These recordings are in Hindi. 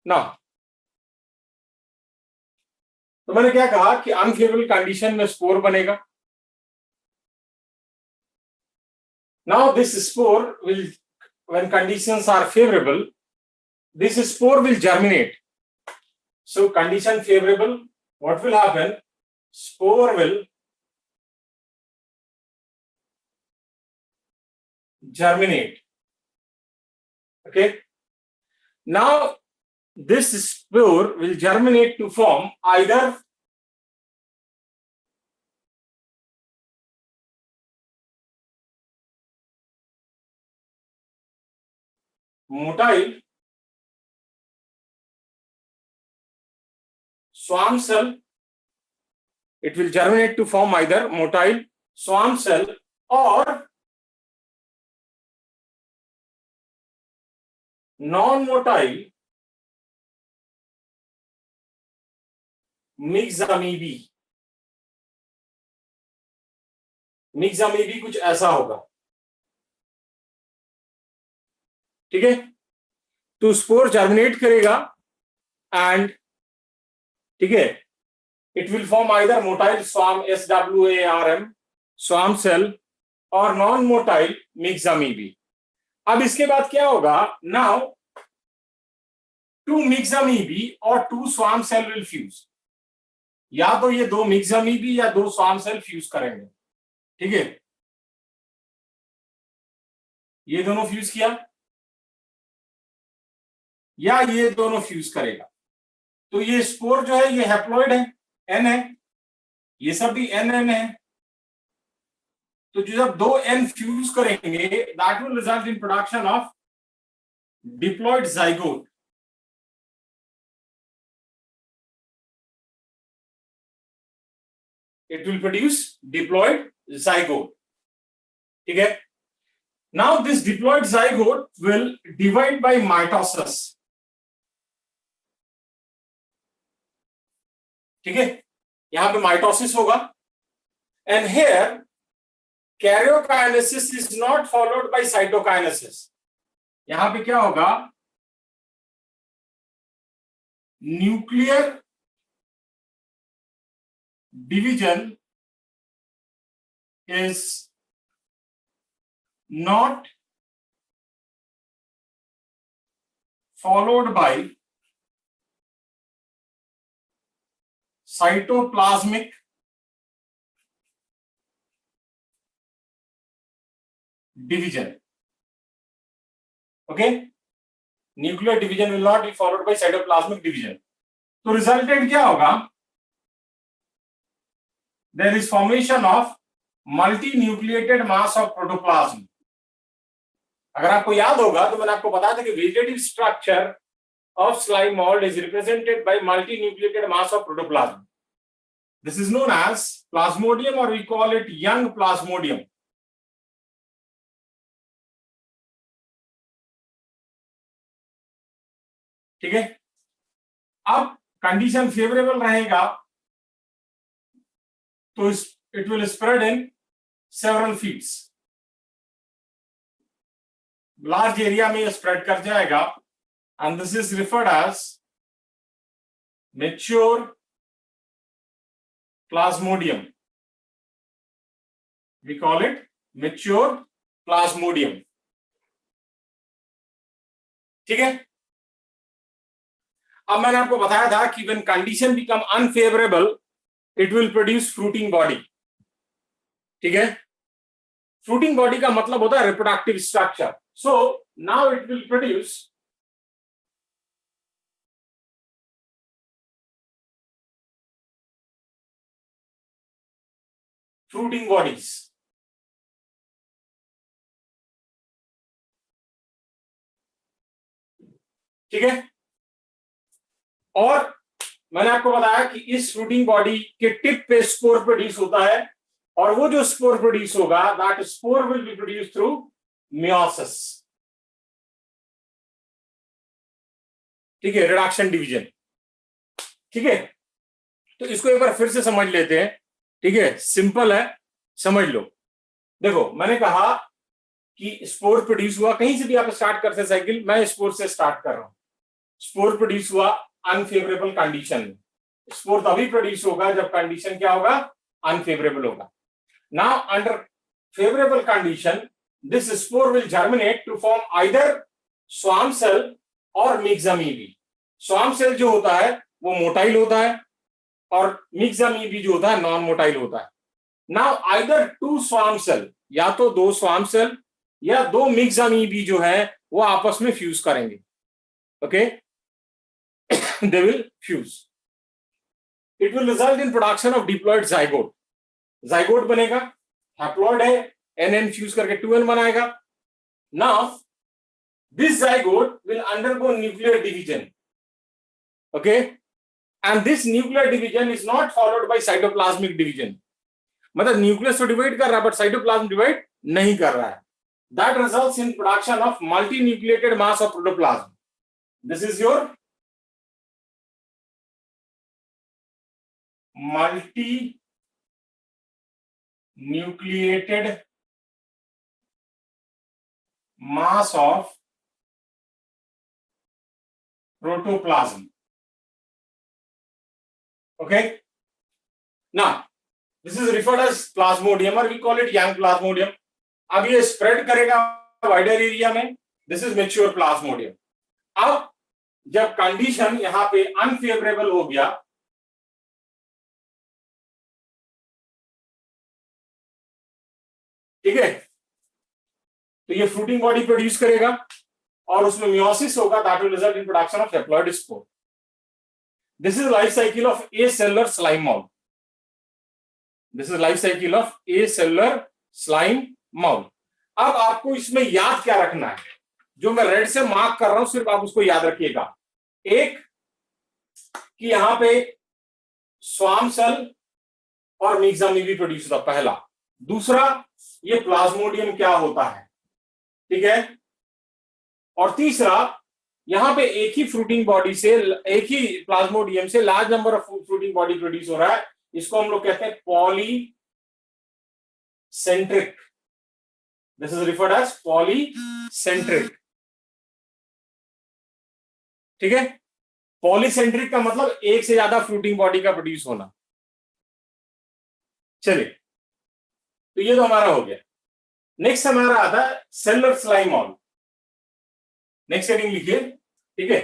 ना, तो मैंने क्या कहा कि अनफेवरेबल कंडीशन में स्पोर बनेगा. Now this spore will, when conditions are favorable, this spore will germinate. So condition favorable, what will happen? Spore will germinate. Okay. Now this spore will germinate to form either motile swarm cell. It will germinate to form either motile swarm cell or non-motile mixed amoebae. Myxamoebae कुछ ऐसा होगा. ठीक है, तो स्पोर जर्मिनेट करेगा एंड ठीक है, it will form either motile swarm SWARM swarm cell और नॉन मोटाइल मिक्स अमीबी. अब इसके बाद क्या होगा? नाउ टू मिक्स अमीबी और two swarm cell will fuse. या तो ये दो मिक्स अमीबी या दो स्वार्म सेल फ्यूज करेंगे. ठीक है, ये दोनों फ्यूज किया या ये दोनों फ्यूज करेगा. तो ये स्पोर जो है ये हैप्लॉइड है, एन है, ये सब भी एन एन है. तो जो जब दो एन फ्यूज करेंगे that will result in production of diploid zygote. It will produce diploid zygote. ठीक है, now this diploid zygote will divide by mitosis. ठीक है, यहां पे माइटोसिस होगा and here karyokinesis is not followed by cytokinesis. यहां पे क्या होगा? Nuclear division is not followed by cytoplasmic division. Okay, nuclear division will not be followed by cytoplasmic division. तो resultant क्या होगा? There is formation of multinucleated mass of protoplasm. अगर आपको याद होगा तो मैंने आपको बताया था कि vegetative structure of slime mould is represented by multinucleated mass of protoplasm. This is known as plasmodium और we call it young plasmodium. ठीक है, अब कंडीशन फेवरेबल रहेगा तो it will spread in several feet. large area में स्प्रेड कर जाएगा and this is referred as mature plasmodium. We call it mature plasmodium. ठीक है, अब मैंने आपको बताया था कि when condition become unfavorable it will produce fruiting body. ठीक है, फ्रूटिंग बॉडी का मतलब होता है reproductive structure. So now it will produce fruiting bodies. ठीक है, और मैंने आपको बताया कि इस फ्रूटिंग बॉडी के टिप पे स्पोर प्रोड्यूस होता है और वो जो स्पोर प्रोड्यूस होगा that spore will be produce through meiosis. ठीक है, रिडक्शन डिवीजन. ठीक है, तो इसको एक बार फिर से समझ लेते हैं. ठीक है, सिंपल है, समझ लो. देखो मैंने कहा कि स्पोर प्रोड्यूस हुआ, कहीं से भी आप स्टार्ट करते साइकिल, मैं स्पोर से स्टार्ट कर रहा हूं. स्पोर प्रोड्यूस हुआ अनफेवरेबल कंडीशन में। स्पोर तभी प्रोड्यूस होगा जब कंडीशन क्या होगा, अनफेवरेबल होगा। Now under favorable condition, this spore will germinate to form either swarm cell or mixamoeba. Swarm cell जो होता है वो मोटाइल होता है और mixamoeba जो होता है नॉन मोटाइल होता है। Now either two swarm cell, या तो दो swarm cell या दो mixamoeba जो है वो आपस में फ्यूज करेंगे। Okay, they will fuse. It will result in production of diploid zygote. Zygote बनेगा, हैप्लॉइड है, NN फ्यूज करके 2N बनाएगा। Now this zygote will undergo nuclear division, okay, and this nuclear division is not followed by cytoplasmic division. मतलब न्यूक्लियस तो डिवाइड कर रहा है बट साइटोप्लाज्म डिवाइड नहीं कर रहा है। That results in production of multinucleated mass of protoplasm. This is your multinucleated mass of protoplasm. Okay, now this is referred as plasmodium or we call it young plasmodium. अब ये स्प्रेड करेगा वाइडर एरिया में। This is mature Plasmodium. अब जब कंडीशन यहां पे अनफेवरेबल हो गया, ठीक है, तो ये फ्रूटिंग बॉडी प्रोड्यूस करेगा और उसमें मियोसिस होगा, that will result in production of haploid spore. This is life cycle of a cellular slime mould. This is life cycle of a cellular slime mould. अब आपको इसमें याद क्या रखना है, जो मैं रेड से मार्क कर रहा हूं सिर्फ आप उसको याद रखिएगा। एक कि यहां पे स्वार्म सेल और मिक्सामोeba प्रोड्यूस होता पहला। दूसरा, ये प्लाज्मोडियम क्या होता है, ठीक है। और तीसरा, यहां पे एक ही फ्रूटिंग बॉडी से, एक ही प्लाज्मोडियम से large number of fruiting body produce हो रहा है। इसको हम लोग कहते हैं polycentric. This is referred as polycentric, ठीक है। पॉलीसेंट्रिक का मतलब एक से ज्यादा फ्रूटिंग बॉडी का प्रोड्यूस होना। चलिए, तो ये तो हमारा हो गया। नेक्स्ट हमारा आता है सेलुलर स्लाइम माउल। नेक्स्ट हेडिंग लिखिए, ठीक है।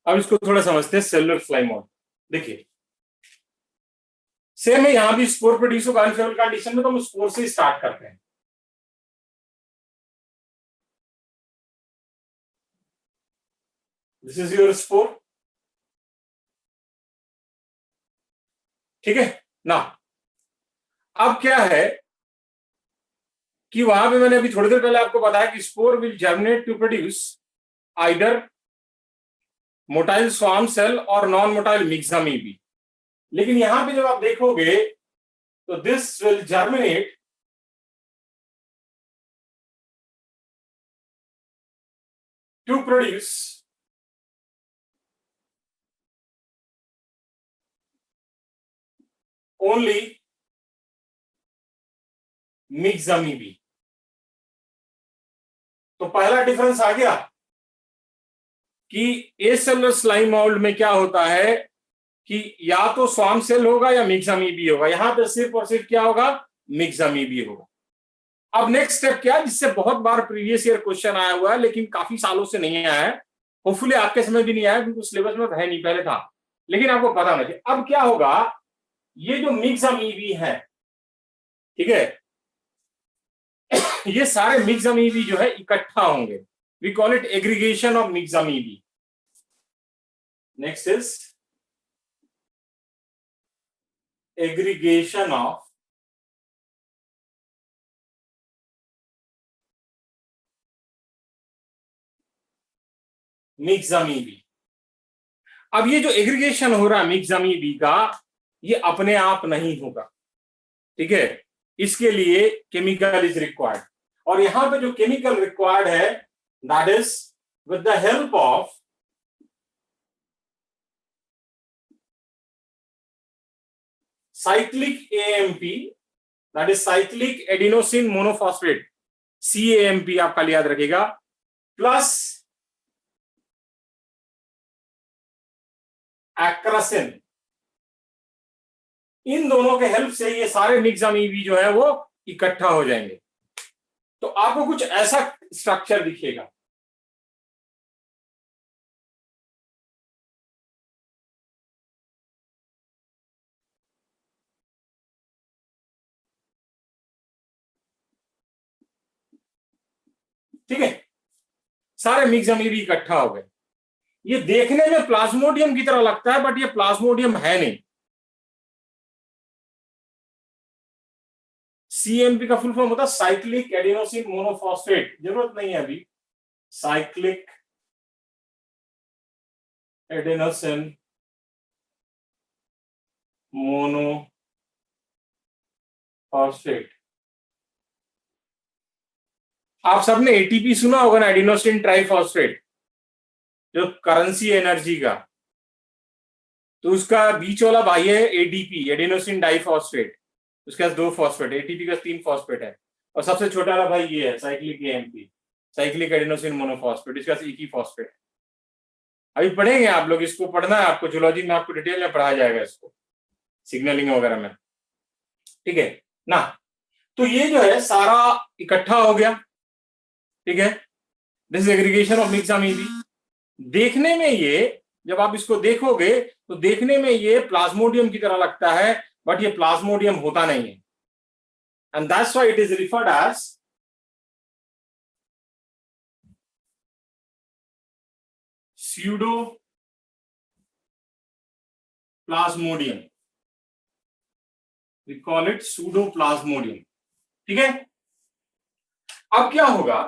अब इसको थोड़ा समझते हैं। सेलुलर स्लाइम माउल देखिए, सेम है, यहां भी स्पोर प्रोड्यूस होगा अनफेवरेबल कंडीशन में, तो हम स्पोर से स्टार्ट करते हैं। दिस इज योर स्पोर, ठीक है ना। अब क्या है कि वहां पे मैंने अभी थोड़ी देर पहले आपको बताया कि spore will germinate to produce either motile swarm cell और नॉन मोटाइल मिक्सामोeba। लेकिन यहां पे जब आप देखोगे तो this will germinate to produce only myxamoeba. तो पहला डिफरेंस आ गया कि एसेलुलर स्लाइम माउल में क्या होता है कि या तो स्वार्म सेल होगा या मिक्सामोeba होगा। यहां पे सिर्फ और सिर्फ क्या होगा, मिक्सामोeba होगा। अब नेक्स्ट स्टेप क्या है, जिससे बहुत बार प्रीवियस ईयर क्वेश्चन आया हुआ है लेकिन काफी सालों से नहीं आया है। होपफुली आपके समय भी नहीं आया क्योंकि सिलेबस में है नहीं, पहले था लेकिन आपको पता नहीं। अब क्या होगा, ये जो मिक्सामोeba है, ठीक है, ये सारे मिक्सामोeba जो है इकट्ठा होंगे। We call it aggregation of myxamoeba. Next is aggregation of myxamoeba. अब ये जो एग्रीगेशन हो रहा है मिक्सामोeba का, ये अपने आप नहीं होगा, ठीक है। इसके लिए केमिकल इज रिक्वायर्ड, और यहां पे जो केमिकल रिक्वायर्ड है that is with the help of cyclic AMP, that is cyclic adenosine monophosphate, CAMP आपका याद रखेगा, प्लस एक्रासिन, इन दोनों के हेल्प से ये सारे मिक्स अमीबी जो है वो इकट्ठा हो जाएंगे। तो आपको कुछ ऐसा स्ट्रक्चर दिखेगा। ठीक है, सारे मिक्स अमीबी इकट्ठा हो गए। ये देखने में प्लाज्मोडियम की तरह लगता है, बट ये प्लाज्मोडियम है नहीं। सीएमपी का फुल फॉर्म होता है साइक्लिक एडिनोसिन मोनोफॉस्फेट, जरूरत नहीं है अभी। Cyclic adenosine monophosphate. आप सबने एटीपी सुना होगा ना, एडिनोसिन ट्राइफॉस्फेट, जो करेंसी एनर्जी का। तो उसका बीच वाला भाई है एडीपी, एडिनोसिन डाइफॉस्फेट। उसके पास 2 फॉस्फेट, एटीपी का 3 फॉस्फेट है। और सबसे छोटा वाला भाई ये है cyclic AMP, cyclic adenosine monophosphate. इसके पास एक ही फॉस्फेट है। अभी पढ़ेंगे आप लोग, इसको पढ़ना है आपको, जूलॉजी में आपको डिटेल में पढ़ाया जाएगा इसको, सिग्नलिंग वगैरह में। ठीक है ना। तो ये जो है सारा इकट्ठा हो गया। ठीक है, दिस एग्रीगेशन ऑफ मिक्स अमीबी। देखने में ये, जब आप इसको देखोगे तो देखने में ये प्लाज्मोडियम की तरह लगता है, बट ये प्लाज्मोडियम होता नहीं है। And that's why it is referred as pseudo-plasmodium. We call it pseudo-plasmodium. ठीक है, अब क्या होगा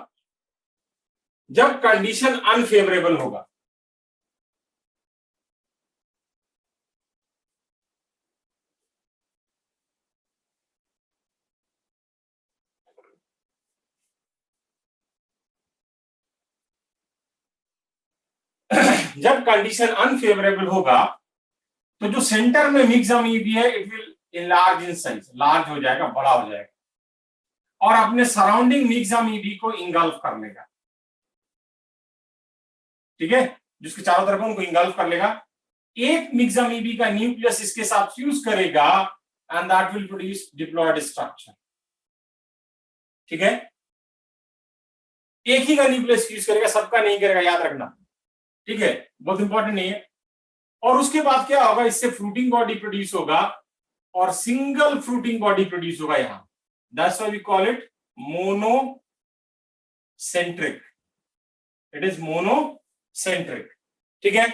जब कंडीशन अनफेवरेबल होगा। जब कंडीशन अनफेवरेबल होगा तो जो सेंटर में मिक्स अमीबी है it will enlarge in size, large हो जाएगा, बड़ा हो जाएगा, और अपने सराउंडिंग मिक्स अमीबी को इंगल्फ कर लेगा। ठीक है, जिसके चारों तरफ उनको इंगल्फ कर लेगा। एक मिक्स अमीबी का न्यूक्लियस इसके साथ फ्यूज करेगा and that will produce diploid structure. ठीक है, एक ही का न्यूक्लियस फ्यूज करेगा, सबका नहीं करेगा, याद रखना। ठीक है, बहुत इंपॉर्टेंट नहीं है। और उसके बाद क्या होगा, इससे फ्रूटिंग बॉडी प्रोड्यूस होगा और सिंगल फ्रूटिंग बॉडी प्रोड्यूस होगा यहां। That's why we call it monocentric. It is monocentric. ठीक है,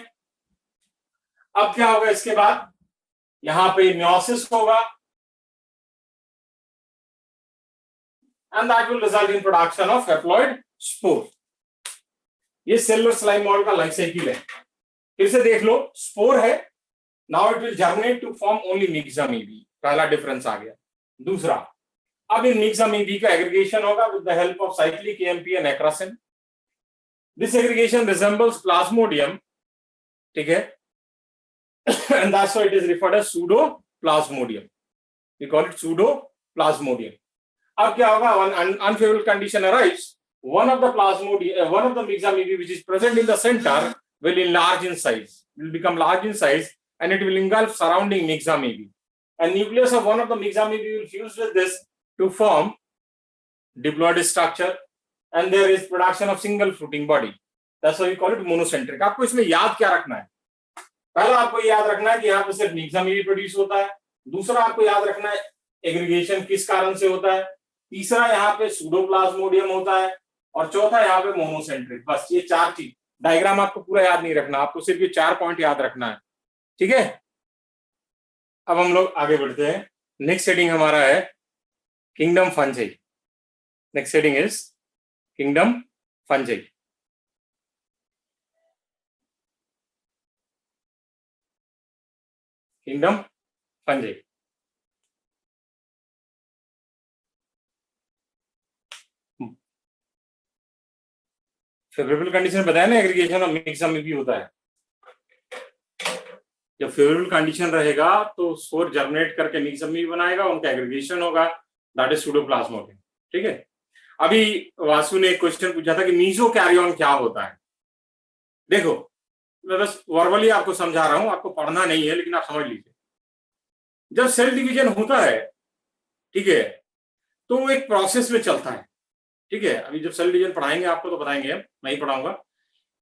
अब क्या होगा इसके बाद, यहां पे मियोसिस होगा and that will result in production of haploid spore. ये सेलुलर स्लाइम मॉडल का लाइफ साइकिल है। फिर से देख लो, स्पोर है, now it will germinate to form only myxamoebae. पहला डिफरेंस आ गया। दूसरा, अब इन मिक्स अमीबी का एग्रीगेशन होगा with the help of cyclic AMP and acrasin. This aggregation resembles plasmodium. ठीक है, and that's why it is referred as pseudo-plasmodium. We call it pseudo-plasmodium. अब क्या होगा, when unfavorable condition arrives, one of the mixed amoeba which is present in the center will enlarge in size, will become large in size, and it will engulf surrounding mixed amoeba. And nucleus of one of the mixed amoeba will fuse with this to form diploid structure, and there is production of single fruiting body. That's why we call it monocentric. आपको इसमें याद क्या रखना है? पहला आपको याद रखना है कि यहाँ पे सिर्फ मिक्स अमीबी प्रोड्यूस होता है। दूसरा आपको याद रखना है एग्रीगेशन किस कारण से होता है। तीसरा यहाँ पे सूडोप्लाज्मोडियम होता है, और चौथा यहाँ पे मोनोसेंट्रिक। बस ये 4 चीज। डायग्राम आपको पूरा याद नहीं रखना, आपको सिर्फ ये 4 पॉइंट याद रखना है। ठीक है, अब हम लोग आगे बढ़ते हैं। नेक्स्ट हेडिंग हमारा है kingdom fungi. Next heading is kingdom fungi. Kingdom fungi. Favourable condition बताया ना, एग्रीगेशन और मिक्स अमीबी होता है। जब फेवरेबल कंडीशन रहेगा तो स्पोर जर्मिनेट करके मिक्स अमीबी बनाएगा, उनका एग्रीगेशन होगा, दैट इज सूडोप्लाज्मोडियम। ठीक है, अभी वासु ने एक क्वेश्चन पूछा था कि मीजोकैरियन क्या होता है। देखो, मैं बस वर्बली आपको समझा रहा हूं, आपको पढ़ना नहीं है, लेकिन आप समझ लीजिए। जब सेल डिवीजन होता है, ठीक है, तो वो एक प्रोसेस में चलता है। ठीक है, अभी जब सेल डिवीजन पढ़ाएंगे आपको तो बताएंगे, मैं ही पढ़ाऊंगा।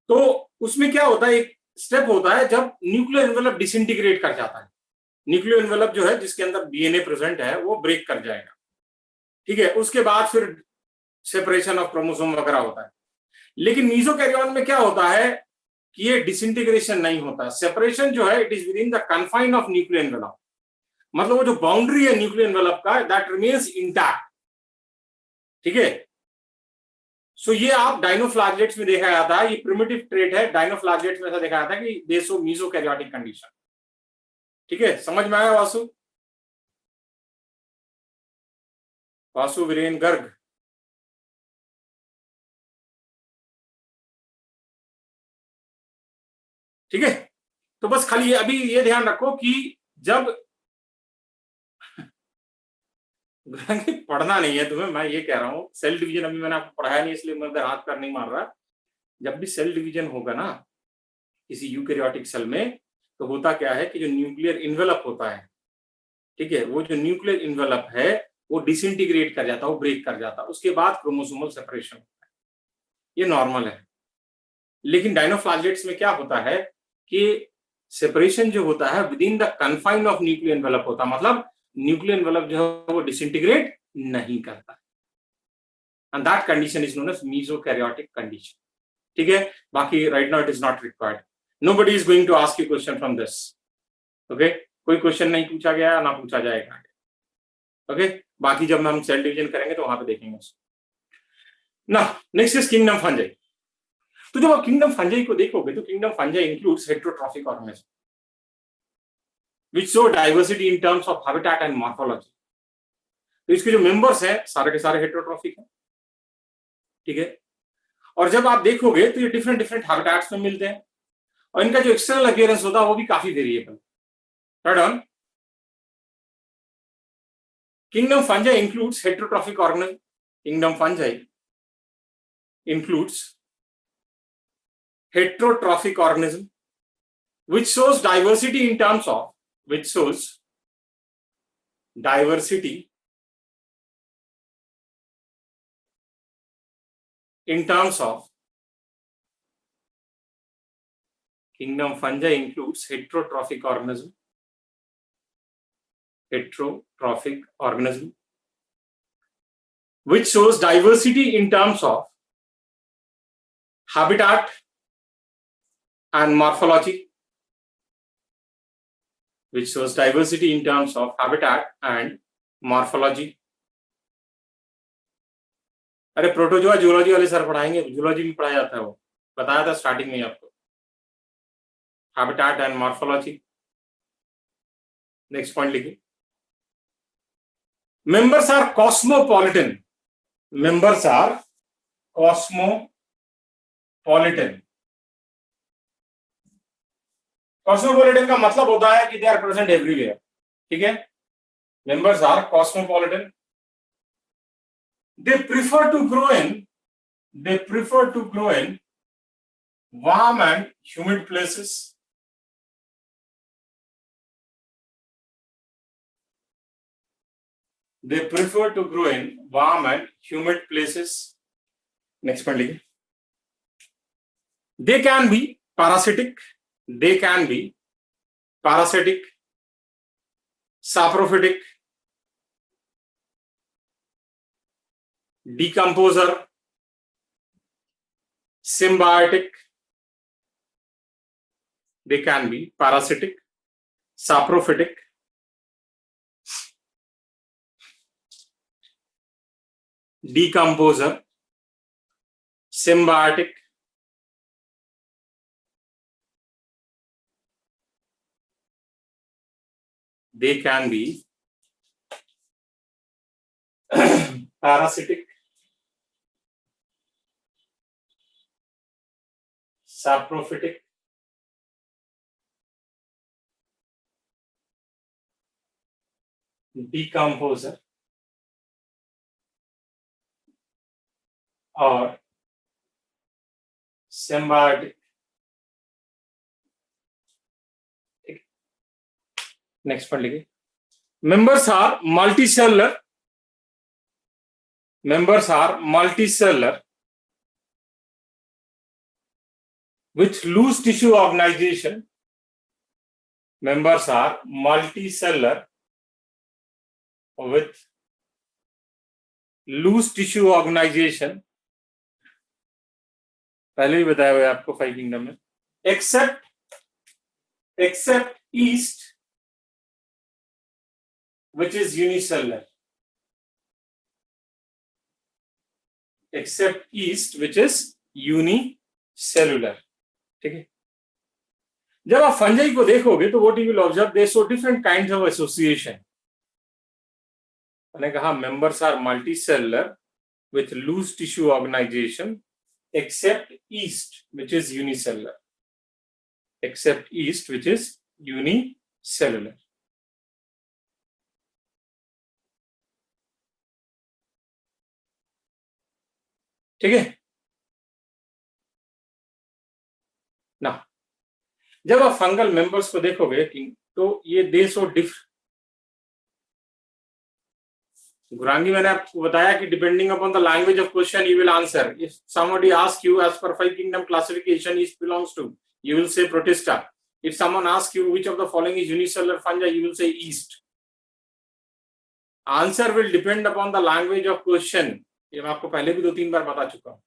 तो उसमें क्या होता है, एक स्टेप होता है जब न्यूक्लियर एनवेलप डिसइंटीग्रेट कर जाता है। न्यूक्लियर एनवेलप जो है, जिसके अंदर डीएनए प्रेजेंट है, वो ब्रेक कर जाएगा। ठीक है, उसके बाद फिर सेपरेशन ऑफ क्रोमोसोम वगैरह होता है। लेकिन मीजोकैरियोन में क्या होता है कि ये डिसइंटीग्रेशन नहीं होता। सेपरेशन जो है, it is with in the confine of nuclear envelope. मतलब वो जो बाउंड्री है न्यूक्लियर एनवेलप का, दैट रिमेन्स इंटैक्ट। ठीक है, सो ये आप डायनोफ्लैगेलेट्स में देखा जाता है, ये प्रिमिटिव ट्रेट है। डायनोफ्लैगेलेट्स में ऐसा देखा जाता है कि दे शो मीजोकैरियोटिक कंडीशन। ठीक है, समझ में आया वासु? वासु वीरेन गर्ग। ठीक है, तो बस खाली अभी ये ध्यान रखो कि जब पढ़ना नहीं है तुम्हें, मैं ये कह रहा हूं, सेल डिवीजन अभी मैंने आपको पढ़ाया नहीं, इसलिए मैं हाथ पर नहीं मार रहा। जब भी सेल डिवीजन होगा ना किसी यूकैरियोटिक सेल में, तो होता क्या है कि जो न्यूक्लियर इन्वेलप होता है, ठीक है, वो जो न्यूक्लियर इन्वेलप है वो डिसइंटीग्रेट कर जाता है, वो ब्रेक कर जाता है, उसके बाद क्रोमोसोमल सेपरेशन होता है। ये नॉर्मल है। लेकिन डायनोफ्लैगेलेट्स में क्या होता है कि सेपरेशन जो होता है with in the confine of nuclear envelope होता है, मतलब न्यूक्लियर एनवेलप जो है वो डिसइंटीग्रेट नहीं करता, and that condition is known as mesokaryotic condition. ठीक है, बाकी right now it is not required. Nobody is going to ask you question from this. Okay, कोई क्वेश्चन नहीं पूछा गया, ना पूछा जाएगा। ओके, बाकी जब हम सेल डिवीजन करेंगे तो वहां पे देखेंगे ना। Next is kingdom fungi. तो जब आप किंगडम फंजाई को देखोगे तो kingdom fungi includes heterotrophic organism which show diversity in terms of habitat and morphology। तो इसके जो मेंबर्स हैं सारे के सारे हेटेरोट्रॉफिक हैं। ठीक है, और जब आप देखोगे तो ये डिफरेंट डिफरेंट हैबिटेट्स में मिलते हैं, और इनका जो एक्सटर्नल अपीयरेंस होता है वो भी काफी variable. Right on. Kingdom fungi includes heterotrophic organism. Kingdom fungi includes heterotrophic organism which shows diversity in terms of diversity in terms of kingdom fungi includes heterotrophic organism which shows diversity in terms of habitat and morphology, which shows diversity in terms of habitat and morphology। अरे प्रोटोजोआ जूलॉजी वाले सर पढ़ाएंगे, जूलॉजी में पढ़ाया जाता है, वो बताया था स्टार्टिंग में आपको, habitat and morphology. Next point लिखिए, members are cosmopolitan. Members are cosmopolitan. Cosmopolitan का मतलब होता है कि दे आर प्रेजेंट एवरीवेयर। ठीक है, members are cosmopolitan. they prefer to grow in warm and humid places। they prefer to grow in warm and humid places। next point लिखिए, they can be parasitic, saprophytic, decomposer, symbiotic। they can be parasitic, saprophytic, decomposer, symbiotic, they can be parasitic, saprophytic, decomposer और symbiotic। नेक्स्ट पढ़ लीजिए. Members are multicellular. Members are multicellular with loose tissue organization. Members are multicellular with loose tissue organization. पहले भी बताया हुआ है आपको 5 किंगडम में. Except yeast, which is unicellular. Except yeast, which is unicellular. ठीक है. जब आप फंजाई को देखोगे तो what you will observe, they show different kinds of association. मैंने कहा members are multicellular with loose tissue organization except yeast, which is unicellular. Except yeast, which is unicellular. ठीक है ना. जब आप फंगल मेंबर्स को देखोगे तो ये दे सो डिफरेंट. गुरांगी मैंने आपको बताया कि depending upon the language of question you will answer. If somebody ask you as per 5 kingdom classification yeast belongs to, you will say Protista. If someone asks you which of the following is unicellular fungi, you will say yeast. Answer will depend upon the language of question. ये मैं आपको पहले भी 2-3 बार बता चुका हूं.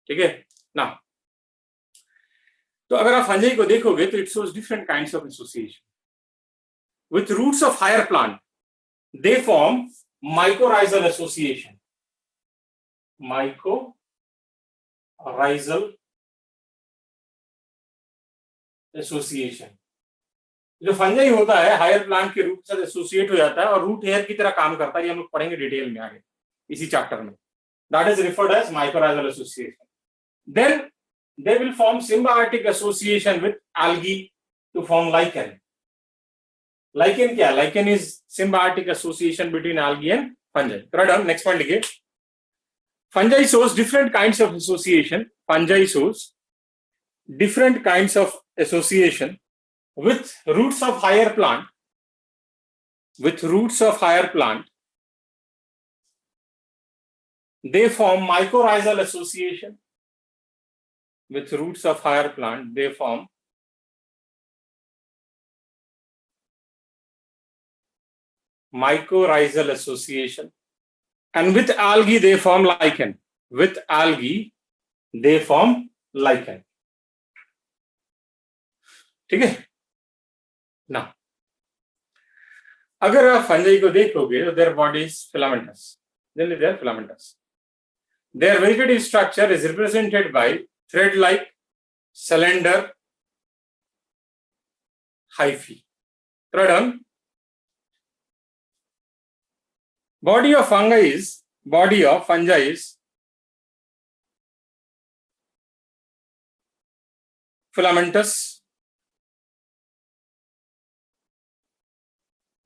ठीक है ना. तो अगर आप फंजाई को देखोगे तो it shows different kinds of association. With roots of higher plant, they form mycorrhizal association. Mycorrhizal association. जो फंजाई होता है हायर प्लांट के रूट के साथ एसोसिएट हो जाता है और रूट हेयर की तरह काम करता है. ये हम लोग पढ़ेंगे डिटेल में आगे इसी चैप्टर में. That is referred as mycorrhizal association. Then they will form symbiotic association with algae to form lichen. Lichen क्या? Lichen is symbiotic association between algae and fungi. Right. Next point लिखिए. Fungi shows different kinds of association. Fungi shows different kinds of association with roots of higher plant. With roots of higher plant, they form mycorrhizal association. With roots of higher plant, they form mycorrhizal association. And with algae, they form lichen. With algae, they form lichen. ठीक है ना. अगर आप फंजाई को देखोगे तो their body is filamentous. Generally they are filamentous. Their vegetative structure is represented by thread like cylinder hyphae. Radon. Body of fungi is filamentous.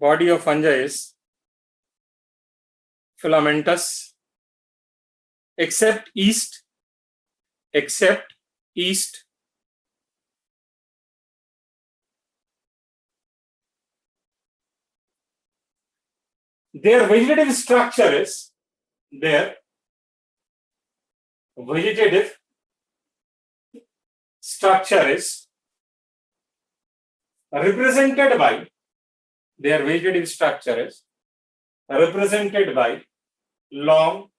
Body of fungi is filamentous except yeast. Their vegetative structure is represented by long,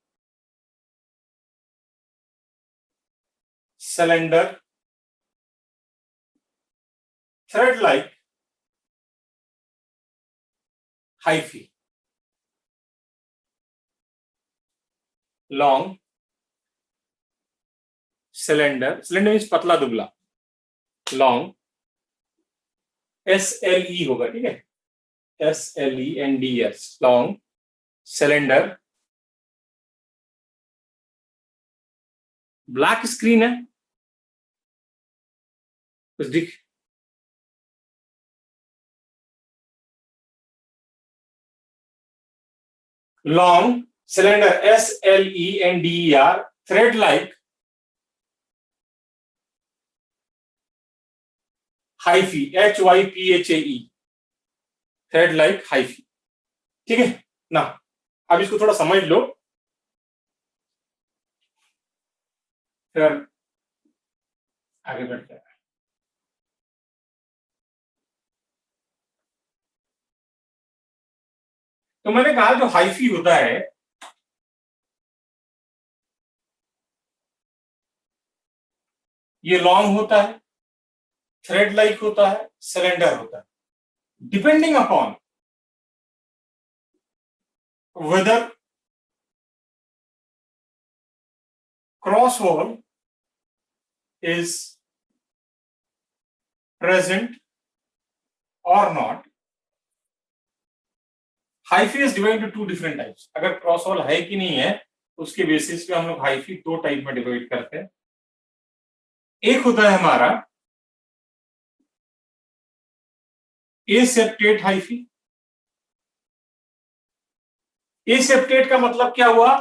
slender, thread-like hyphae. Long, slender means पतला दुबला. long, SLE होगा. ठीक है, SLENDS. long, slender. Black screen है कुछ दिख. long, slender, SLENDER, thread like hyphae, HYPHAE. Thread like hyphae. ठीक है ना, अब इसको थोड़ा समझ लो, फिर आगे बढ़ते हैं। तो मैंने कहा जो हाइफी होता है ये लॉन्ग होता है, थ्रेड लाइक होता है, सिलेंडर होता है, depending upon whether cross wall is present और not. Hyphae is divide to different types. अगर क्रॉस वॉल है कि नहीं है उसके बेसिस पे हम लोग हाइफी दो टाइप में डिवाइड करते हैं। एक होता है हमारा एसेप्टेट हाइफी। एसेप्टेट का मतलब क्या हुआ,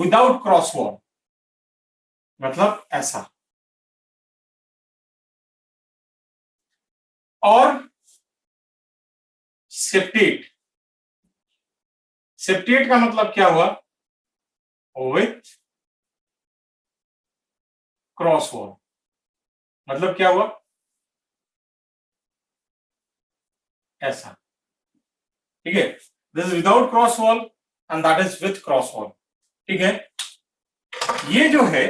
विदाउट क्रॉस वॉल, मतलब ऐसा। और सेप्टेट, सेप्टेट का मतलब क्या हुआ, विथ क्रॉस वॉल, मतलब क्या हुआ, ऐसा। ठीक है, this is without cross wall and that is with cross wall. ठीक है, ये जो है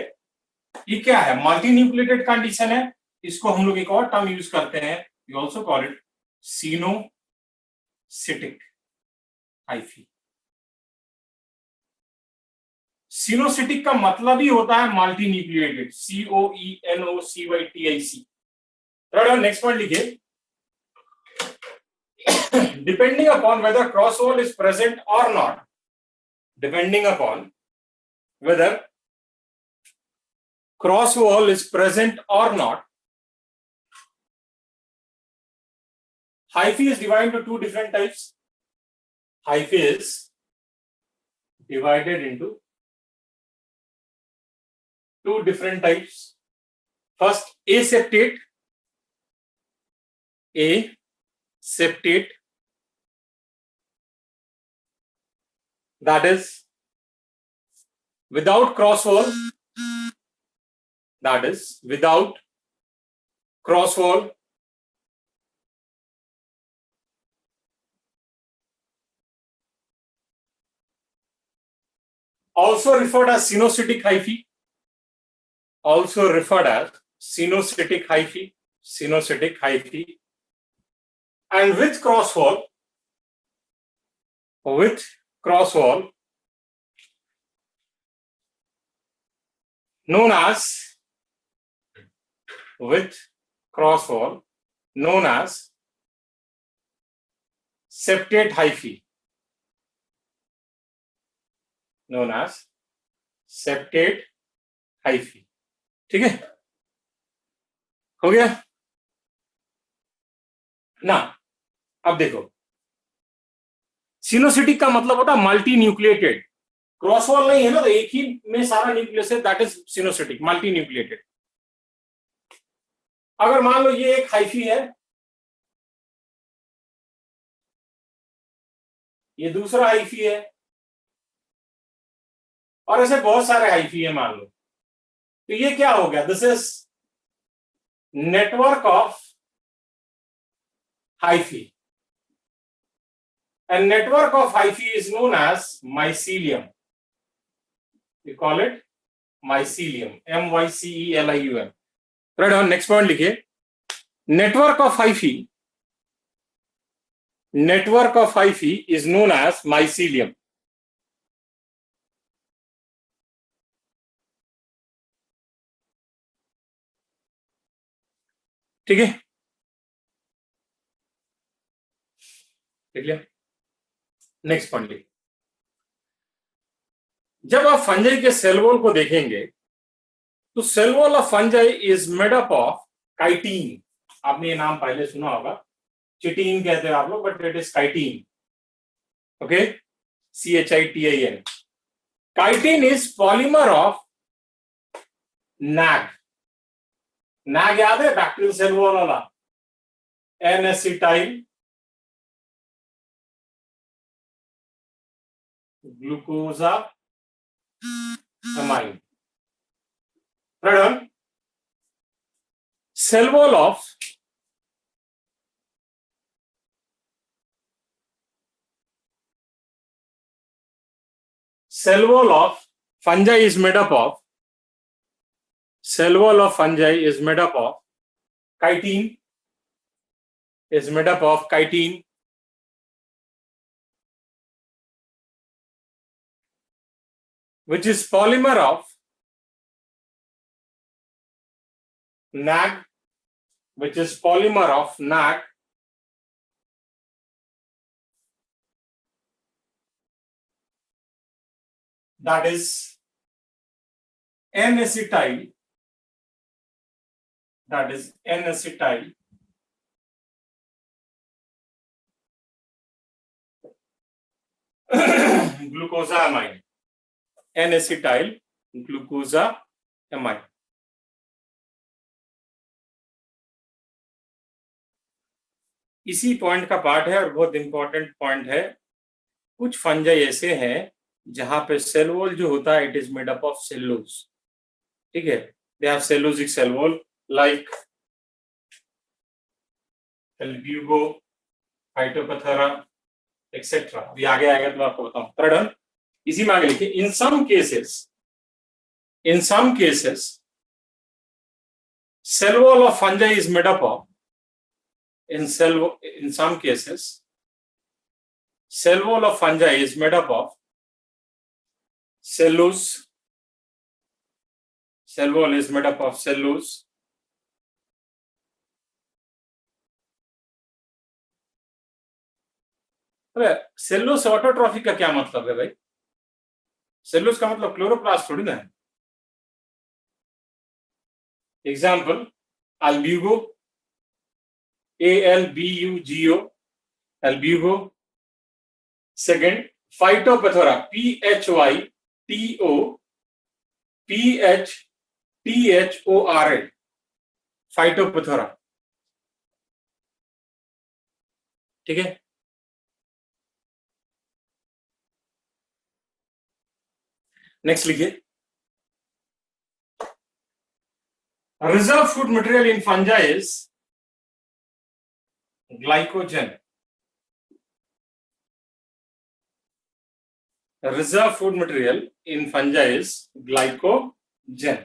ये क्या है, मल्टी न्यूक्लिएटेड कंडीशन है। इसको हम लोग एक और टर्म यूज करते हैं, we also call it coenocytic hyphae. Coenocytic का मतलब ही होता है multi nucleated, COENOCYTIC। Next point लिखिए, depending upon whether cross wall is present और not, depending upon whether cross wall is present और not, hyphae is divided into two different types. Hyphae is divided into two different types. First, aseptate. Aseptate, that is without cross wall. That is without cross wall. Also referred as sinusitic hyphae. Also referred as sinusitic hyphae. Sinusitic hyphae. And with cross wall. With cross wall. Known as, with cross wall, known as septate hyphae. Known as septate hyphae. ठीक है, हो गया ना। अब देखो, सिनोसिटिक का मतलब होता है मल्टी न्यूक्लिएटेड, क्रॉस वॉल नहीं है ना, तो एक ही में सारा न्यूक्लियस है, दैट इज सिनोसिटिक, मल्टी न्यूक्लिएटेड। अगर मान लो ये एक हाइफी है, ये दूसरा हाइफी है, और ऐसे बहुत सारे हाइफी है मान लो, तो ये क्या हो गया, this is network of hyphae, and network of hyphae is known as mycelium. We call it mycelium, MYCELIUM। Right, और नेक्स्ट पॉइंट लिखिए, network of hyphae, network of hyphae is known as mycelium. ठीक है, देख लिया। नेक्स्ट पॉइंट लिखिए, जब आप फंजाई के सेल वॉल को देखेंगे तो cell wall of fungi is made up of chitin. आपने ये नाम पहले सुना होगा, चिटीन कहते हैं आप लोग, but it is chitin. Okay, CHITIN। Chitin is polymer of NAG। NAG याद है, बैक्टीरियल सेल वॉल वाला, N-acetyl glucosamine. Right on. Cell wall of fungi is made up of chitin, which is polymer of NAG, that is N-acetyl, glucosamine, N-acetyl glucosamine. इसी पॉइंट का पार्ट है और बहुत इंपॉर्टेंट पॉइंट है. कुछ फंजाई ऐसे हैं जहां पे सेल वॉल जो होता है it is made up of cellulose. ठीक है, they have cellulosic cell wall like albugo, phytophthora etcetera. अभी आगे आएगा तो आपको बताऊं. थर्ड, इसी में आगे लिखिए in some cases cell wall of fungi is made up of in some cases cell wall of fungi is made up of cellulose. Cell wall is made up of cellulose. अरे सेलुलोज ऑटोट्रॉफी का क्या मतलब है भाई? सेलुलोज का मतलब क्लोरोप्लास्ट थोड़ी ना है. Example Albugo, ALBUGO, albugo. Second, phytophthora, PHYTOPHTHORA, phytophthora. ठीक है. नेक्स्ट लिखिए reserve food material in फंजा is glycogen. Reserve food material in fungi is glycogen.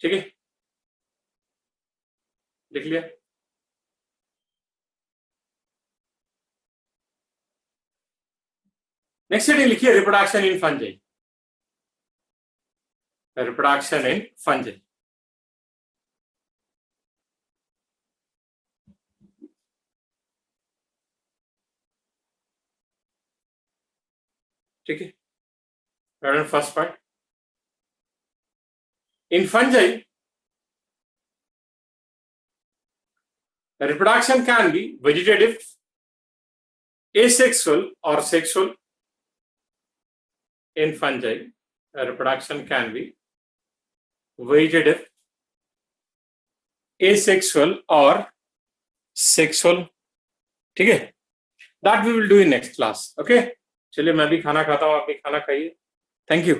ठीक है, लिख लिया. नेक्स्ट हेडिंग लिखिए reproduction in fungi. Reproduction in fungi. ठीक है, first part. In fungi, reproduction can be vegetative, asexual or sexual. In fungi, reproduction can be vegetative, asexual or sexual. ठीक है, that we will do in next class. Okay, चलिए मैं भी खाना खाता हूँ, आप भी खाना खाइए. Thank you.